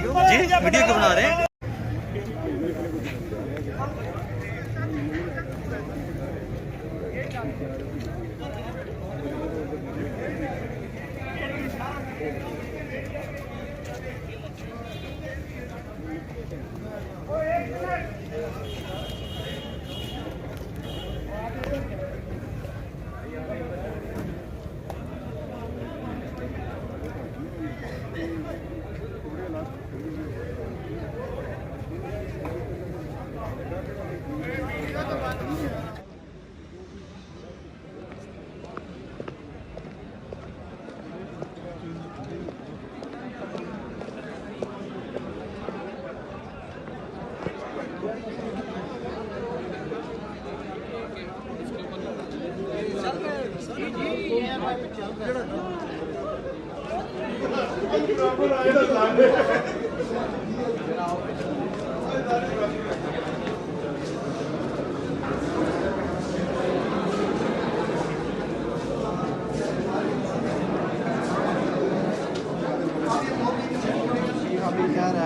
Video क्यों बना रहे हैं?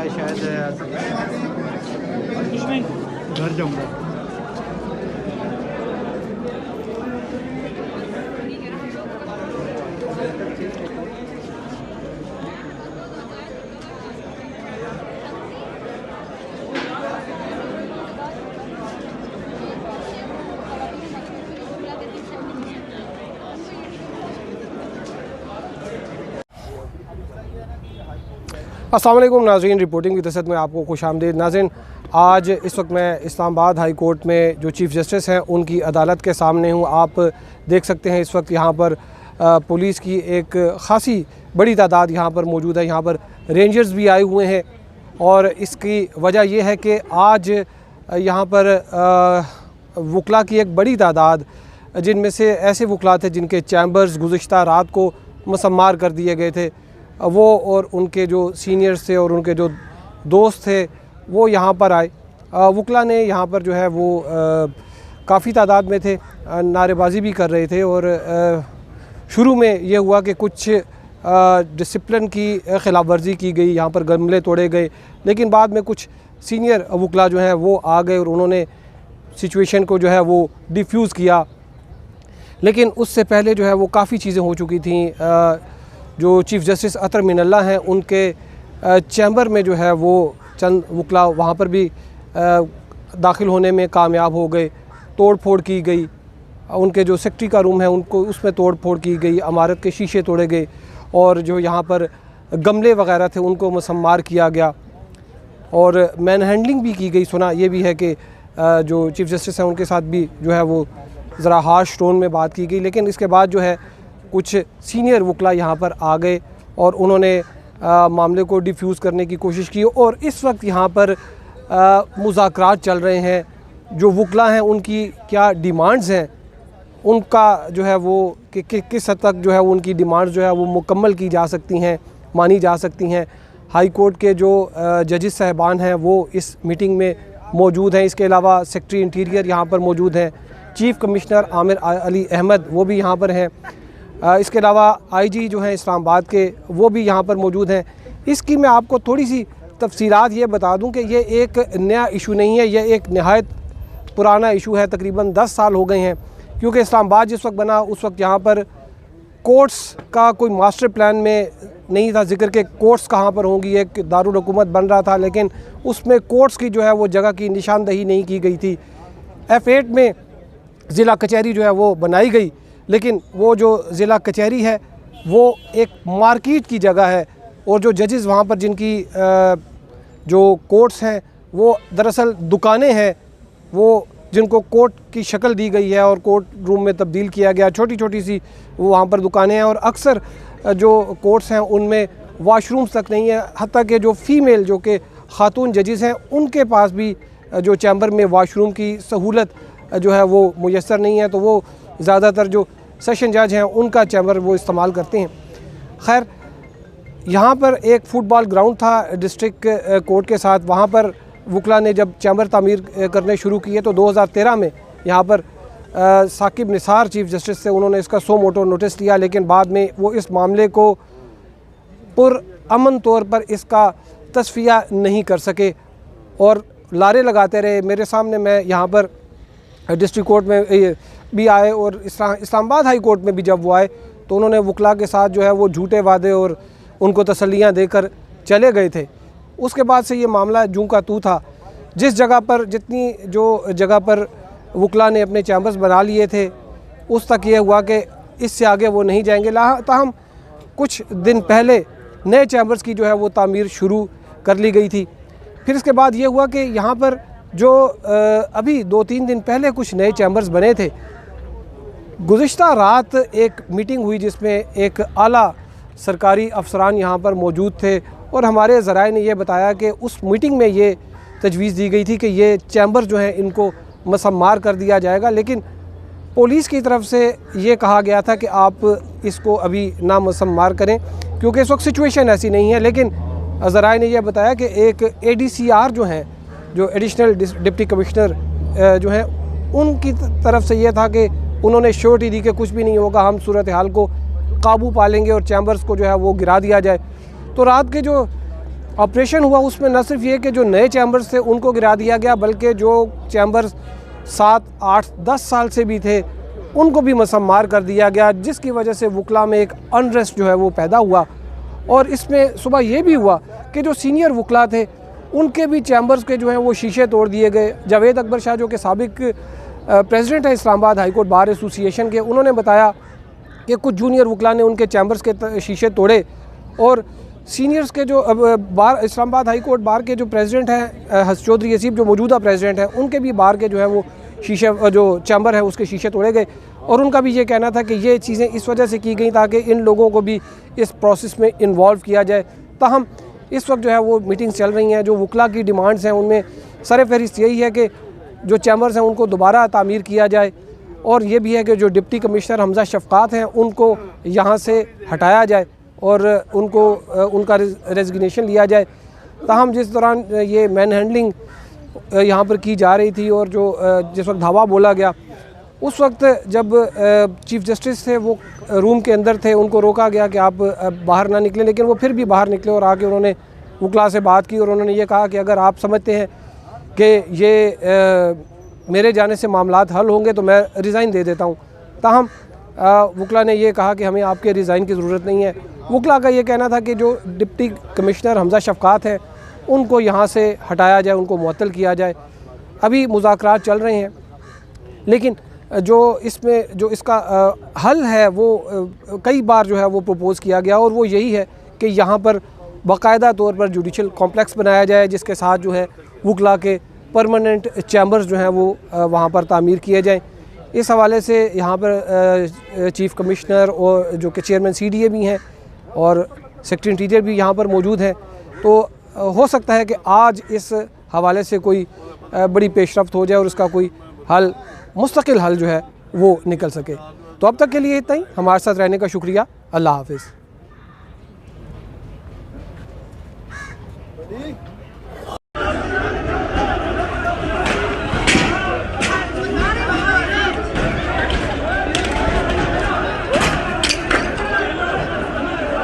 शायद घर जाऊंगा। अस्सलाम वालेकुम नाज़रीन, रिपोर्टिंग विद असद में आपको खुशामदीद। नाज़रीन, आज इस वक्त मैं इस्लामाबाद हाई कोर्ट में जो चीफ़ जस्टिस हैं उनकी अदालत के सामने हूँ। आप देख सकते हैं इस वक्त यहाँ पर पुलिस की एक ख़ासी बड़ी तादाद यहाँ पर मौजूद है। यहाँ पर रेंजर्स भी आए हुए हैं और इसकी वजह यह है कि आज यहाँ पर वकला की एक बड़ी तादाद, जिनमें से ऐसे वकला थे जिनके चैम्बर्स गुज़िश्ता रात को मसम्मार कर दिए गए थे, वो और उनके जो सीनियर्स थे और उनके जो दोस्त थे वो यहाँ पर आए। वकला ने यहाँ पर जो है वो काफ़ी तादाद में थे, नारेबाजी भी कर रहे थे और शुरू में ये हुआ कि कुछ डिसिप्लिन की ख़िलाफ़ वर्जी की गई, यहाँ पर गमले तोड़े गए, लेकिन बाद में कुछ सीनियर वकला जो हैं वो आ गए और उन्होंने सिचुएशन को जो है वो डिफ्यूज़ किया। लेकिन उससे पहले जो है वो काफ़ी चीज़ें हो चुकी थी। जो चीफ़ जस्टिस अतर मिनल्ला हैं उनके चैम्बर में जो है वो चंद वकला वहाँ पर भी दाखिल होने में कामयाब हो गए। तोड़ फोड़ की गई, उनके जो सेक्रेटरी का रूम है उनको उसमें तोड़ फोड़ की गई, इमारत के शीशे तोड़े गए और जो यहाँ पर गमले वगैरह थे उनको मसम्मार किया गया और मैन हैंडलिंग भी की गई। सुना ये भी है कि जो चीफ़ जस्टिस हैं उनके साथ भी जो है वो ज़रा हार्श टोन में बात की गई। लेकिन इसके बाद जो है कुछ सीनियर वकला यहाँ पर आ गए और उन्होंने मामले को डिफ्यूज़ करने की कोशिश की और इस वक्त यहाँ पर मुज़ाकरात चल रहे हैं। जो वकला हैं उनकी क्या डिमांड्स हैं, उनका जो है वो कि किस हद तक जो है उनकी डिमांड्स जो है वो मुकम्मल की जा सकती हैं, मानी जा सकती हैं। हाई कोर्ट के जो जजेस साहिबान हैं वो इस मीटिंग में मौजूद हैं। इसके अलावा सेक्रेटरी इंटीरियर यहाँ पर मौजूद हैं, चीफ़ कमिश्नर आमिर अली अहमद वो भी यहाँ पर हैं। इसके अलावा आईजी जो हैं इस्लामाबाद के वो भी यहाँ पर मौजूद हैं। इसकी मैं आपको थोड़ी सी तफसीलात ये बता दूं कि ये एक नया इशू नहीं है, यह एक नहायत पुराना इशू है। तकरीबन 10 साल हो गए हैं, क्योंकि इस्लामाबाद जिस वक्त बना उस वक्त यहाँ पर कोर्ट्स का कोई मास्टर प्लान में नहीं था जिक्र के कोर्ट्स कहाँ पर होंगी। एक दारुल हुकूमत बन रहा था लेकिन उसमें कोर्ट्स की जो है वो जगह की निशानदही नहीं की गई थी। F8 में ज़िला कचहरी जो है वो बनाई गई, लेकिन वो जो ज़िला कचहरी है वो एक मार्केट की जगह है और जो जजेस वहाँ पर जिनकी जो कोर्ट्स हैं वो दरअसल दुकानें हैं, वो जिनको कोर्ट की शक्ल दी गई है और कोर्ट रूम में तब्दील किया गया, छोटी छोटी सी वो वहाँ पर दुकानें हैं। और अक्सर जो कोर्ट्स हैं उनमें वाशरूम्स तक नहीं है, हत्ता कि जो फ़ीमेल जो कि ख़ातून जजेस हैं उनके पास भी जो चैम्बर में वाशरूम की सहूलत जो है वो मुयस्सर नहीं है, तो वो ज़्यादातर जो सेशन जज हैं उनका चैम्बर वो इस्तेमाल करते हैं। खैर, यहाँ पर एक फ़ुटबॉल ग्राउंड था डिस्ट्रिक्ट कोर्ट के साथ, वहाँ पर वकला ने जब चैम्बर तामीर करने शुरू किए तो 2013 में यहाँ पर साकिब निसार चीफ़ जस्टिस से उन्होंने इसका सो मोटो नोटिस लिया, लेकिन बाद में वो इस मामले को पुरअमन तौर पर इसका तस्फिया नहीं कर सके और लारे लगाते रहे। मेरे सामने, मैं यहाँ पर डिस्ट्रिक्ट कोर्ट में भी आए और इस्लामाबाद हाई कोर्ट में भी जब वो आए तो उन्होंने वकला के साथ जो है वो झूठे वादे और उनको तसल्लियाँ देकर चले गए थे। उसके बाद से ये मामला जूं का तू था। जिस जगह पर जो जगह पर वकला ने अपने चैम्बर्स बना लिए थे उस तक ये हुआ कि इससे आगे वो नहीं जाएंगे। ताहम कुछ दिन पहले नए चैम्बर्स की जो है वो तामीर शुरू कर ली गई थी। फिर इसके बाद ये हुआ कि यहाँ पर जो अभी 2-3 दिन पहले कुछ नए चैम्बर्स बने थे, गुज़िश्ता रात एक मीटिंग हुई जिसमें एक आला सरकारी अफसरान यहाँ पर मौजूद थे और हमारे ज़राए ने यह बताया कि उस मीटिंग में ये तजवीज़ दी गई थी कि ये चैम्बर जो हैं इनको मसम्मार कर दिया जाएगा, लेकिन पुलिस की तरफ से ये कहा गया था कि आप इसको अभी ना मसम्मार करें क्योंकि इस वक्त सिचुएशन ऐसी नहीं है। लेकिन ज़राए ने यह बताया कि एक ADCR जो हैं, जो एडिशनल डिप्टी कमिश्नर जो हैं, उनकी तरफ से ये था कि उन्होंने श्योरिटी दी कि कुछ भी नहीं होगा, हम सूरत हाल को काबू पा लेंगे और चैम्बर्स को जो है वो गिरा दिया जाए। तो रात के जो ऑपरेशन हुआ उसमें न सिर्फ ये कि जो नए चैम्बर्स थे उनको गिरा दिया गया, बल्कि जो चैम्बर्स 7, 8, 10 साल से भी थे उनको भी मसम्मार कर दिया गया, जिसकी वजह से वकला में एक अनरेस्ट जो है वो पैदा हुआ। और इसमें सुबह ये भी हुआ कि जो सीनियर वकला थे उनके भी चैम्बर्स के जो हैं वो शीशे तोड़ दिए गए। जावेद अकबर शाह जो कि साबिक प्रेसिडेंट है Islamabad high court bar association के, उन्होंने बताया कि कुछ जूनियर वकला ने उनके चैम्बर्स के शीशे तोड़े और सीनियर्स के जो बार इस्लामाबाद हाई कोर्ट बार के जो प्रेसिडेंट हैं चौधरी हसीब, जो मौजूदा प्रेसिडेंट हैं, उनके भी बार के जो है वो शीशे, जो चैम्बर है उसके शीशे तोड़े गए। और उनका भी ये कहना था कि ये चीज़ें इस वजह से की गई ताकि इन लोगों को भी इस प्रोसेस में इन्वॉल्व किया जाए। ताहम इस वक्त जो है वो मीटिंग्स चल रही हैं। जो वकला की डिमांड्स हैं उनमें सरफ़हरिस्त यही है कि जो चैम्बर्स हैं उनको दोबारा तामीर किया जाए और ये भी है कि जो डिप्टी कमिश्नर हमजा शफ़क़ात हैं उनको यहाँ से हटाया जाए और उनको उनका रेजिग्नेशन लिया जाए। ताहम जिस दौरान ये मैन हैंडलिंग यहाँ पर की जा रही थी और जो जिस वक्त धावा बोला गया, उस वक्त जब चीफ़ जस्टिस थे वो रूम के अंदर थे, उनको रोका गया कि आप बाहर ना निकलें, लेकिन वो फिर भी बाहर निकले और आके उन्होंने वकला से बात की और उन्होंने ये कहा कि अगर आप समझते हैं कि ये मेरे जाने से मामलात हल होंगे तो मैं रिज़ाइन दे देता हूँ। ताहम वकला ने यह कहा कि हमें आपके रिज़ाइन की ज़रूरत नहीं है। वकला का ये कहना था कि जो डिप्टी कमिश्नर हमजा शफ़क़ात हैं उनको यहाँ से हटाया जाए, उनको मुअत्तल किया जाए। अभी मुज़ाकरात चल रहे हैं, लेकिन जो इसमें जो इसका हल है वो कई बार जो है वो प्रपोज़ किया गया और वो यही है कि यहाँ पर बाकायदा तौर पर जुडिशल कॉम्प्लेक्स बनाया जाए जिसके साथ जो है वकला के परमानेंट चैम्बर्स जो हैं वो वहाँ पर तामीर किए जाएँ। इस हवाले से यहाँ पर चीफ़ कमिश्नर और जो कि चेयरमैन CDA भी हैं और सेक्रेटरी इंटीरियर भी यहाँ पर मौजूद हैं, तो हो सकता है कि आज इस हवाले से कोई बड़ी पेशरफ्त हो जाए और उसका कोई हल, मुस्तकिल हल जो है वो निकल सके। तो अब तक के लिए इतना ही। हमारे साथ रहने का शुक्रिया। अल्लाह हाफ़िज़।